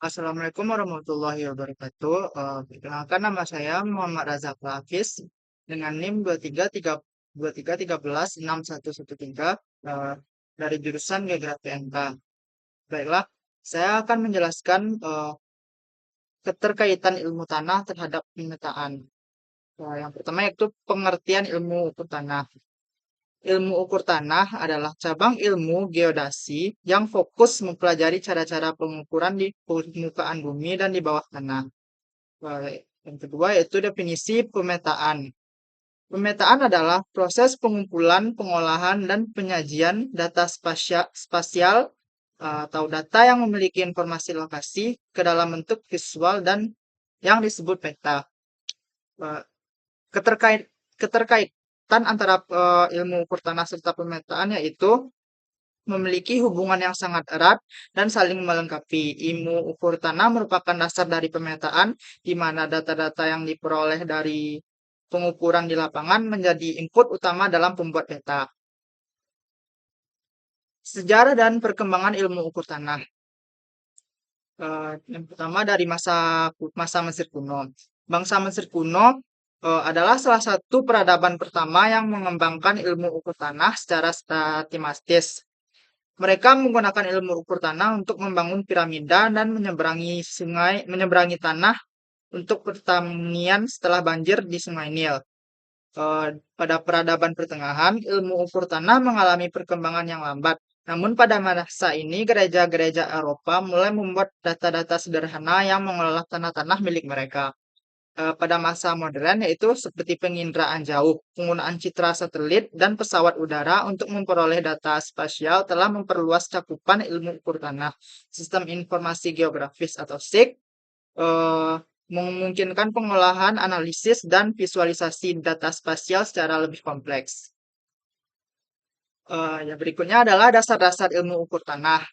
Assalamualaikum warahmatullahi wabarakatuh. Perkenalkan nama saya Muhammad Razak Hafiz dengan NIM 2313 dari jurusan Geografi MK. Baiklah, saya akan menjelaskan keterkaitan ilmu tanah terhadap pemetaan. Yang pertama yaitu pengertian ilmu ukur tanah. Ilmu ukur tanah adalah cabang ilmu geodasi yang fokus mempelajari cara-cara pengukuran di permukaan bumi dan di bawah tanah. Yang kedua yaitu definisi pemetaan. Pemetaan adalah proses pengumpulan, pengolahan, dan penyajian data spasial atau data yang memiliki informasi lokasi ke dalam bentuk visual dan yang disebut peta. Eh, Keterkait Keterkaitan antara ilmu ukur tanah serta pemetaan yaitu memiliki hubungan yang sangat erat dan saling melengkapi. Ilmu ukur tanah merupakan dasar dari pemetaan, di mana data-data yang diperoleh dari pengukuran di lapangan menjadi input utama dalam pembuat peta. Sejarah dan perkembangan ilmu ukur tanah. Yang pertama dari masa masa Mesir kuno. Bangsa Mesir kuno adalah salah satu peradaban pertama yang mengembangkan ilmu ukur tanah secara sistematis. Mereka menggunakan ilmu ukur tanah untuk membangun piramida dan menyeberangi tanah untuk pertanian setelah banjir di Sungai Nil. Pada peradaban pertengahan, ilmu ukur tanah mengalami perkembangan yang lambat. Namun pada masa ini, gereja-gereja Eropa mulai membuat data-data sederhana yang mengelola tanah-tanah milik mereka. Pada masa modern, yaitu seperti penginderaan jauh, penggunaan citra satelit, dan pesawat udara untuk memperoleh data spasial telah memperluas cakupan ilmu ukur tanah. Sistem informasi geografis atau SIG eh, memungkinkan pengolahan, analisis, dan visualisasi data spasial secara lebih kompleks. Yang berikutnya adalah dasar-dasar ilmu ukur tanah.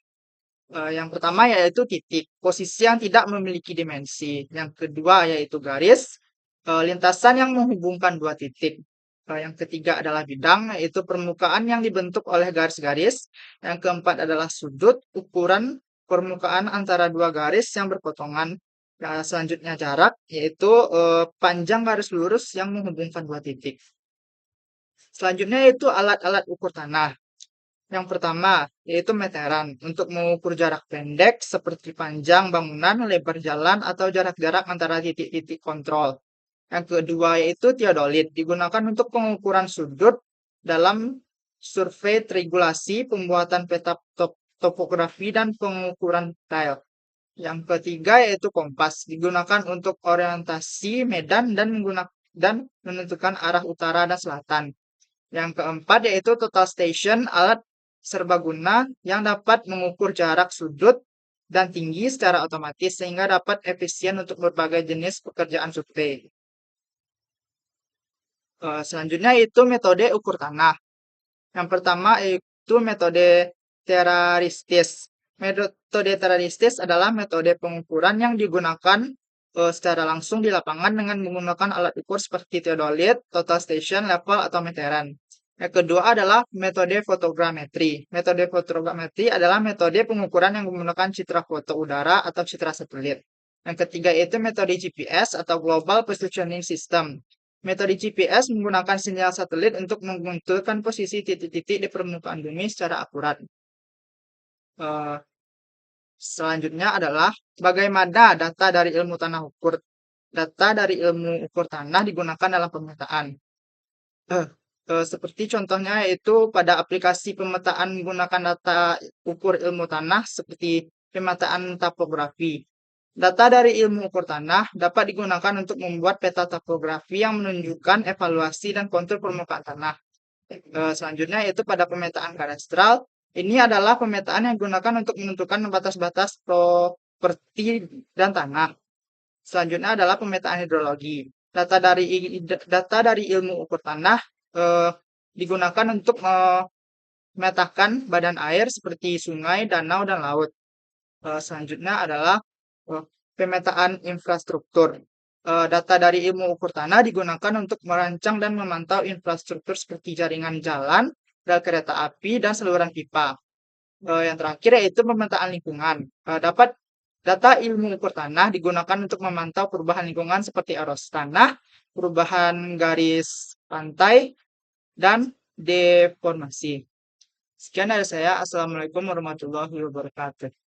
Yang pertama yaitu titik, posisi yang tidak memiliki dimensi. Yang kedua yaitu garis, lintasan yang menghubungkan dua titik. Yang ketiga adalah bidang, yaitu permukaan yang dibentuk oleh garis-garis. Yang keempat adalah sudut, ukuran permukaan antara dua garis yang berpotongan. Selanjutnya jarak, yaitu panjang garis lurus yang menghubungkan dua titik. Selanjutnya yaitu alat-alat ukur tanah. Yang pertama yaitu meteran untuk mengukur jarak pendek seperti panjang bangunan, lebar jalan, atau jarak-jarak antara titik-titik kontrol. Yang kedua yaitu teodolit, digunakan untuk pengukuran sudut dalam survei triangulasi, pembuatan peta topografi, dan pengukuran tile. Yang ketiga yaitu kompas, digunakan untuk orientasi medan dan menentukan arah utara dan selatan. Yang keempat yaitu total station, alat serbaguna yang dapat mengukur jarak sudut dan tinggi secara otomatis sehingga dapat efisien untuk berbagai jenis pekerjaan survei. Selanjutnya itu metode ukur tanah. Yang pertama yaitu metode teraristis. Metode teraristis adalah metode pengukuran yang digunakan secara langsung di lapangan dengan menggunakan alat ukur seperti teodolit, total station, level, atau meteran. Yang kedua adalah metode fotogrametri. Metode fotogrametri adalah metode pengukuran yang menggunakan citra foto udara atau citra satelit. Yang ketiga itu metode GPS atau Global Positioning System. Metode GPS menggunakan sinyal satelit untuk menentukan posisi titik-titik di permukaan bumi secara akurat. Selanjutnya adalah bagaimana data dari ilmu tanah ukur. Data dari ilmu ukur tanah digunakan dalam pemetaan. Seperti contohnya yaitu pada aplikasi pemetaan menggunakan data ukur ilmu tanah seperti pemetaan topografi. Data dari ilmu ukur tanah dapat digunakan untuk membuat peta topografi yang menunjukkan evaluasi dan kontur permukaan tanah. Selanjutnya yaitu pada pemetaan kadastral. Ini adalah pemetaan yang digunakan untuk menentukan batas-batas properti dan tanah. Selanjutnya adalah pemetaan hidrologi. Data dari ilmu ukur tanah digunakan untuk memetakan badan air seperti sungai, danau, dan laut. Selanjutnya adalah pemetaan infrastruktur. Data dari ilmu ukur tanah digunakan untuk merancang dan memantau infrastruktur seperti jaringan jalan, rel kereta api, dan saluran pipa. Yang terakhir yaitu pemetaan lingkungan. Dapat Data ilmu ukur tanah digunakan untuk memantau perubahan lingkungan seperti erosi tanah, perubahan garis pantai, dan deformasi. Sekian dari saya. Assalamualaikum warahmatullahi wabarakatuh.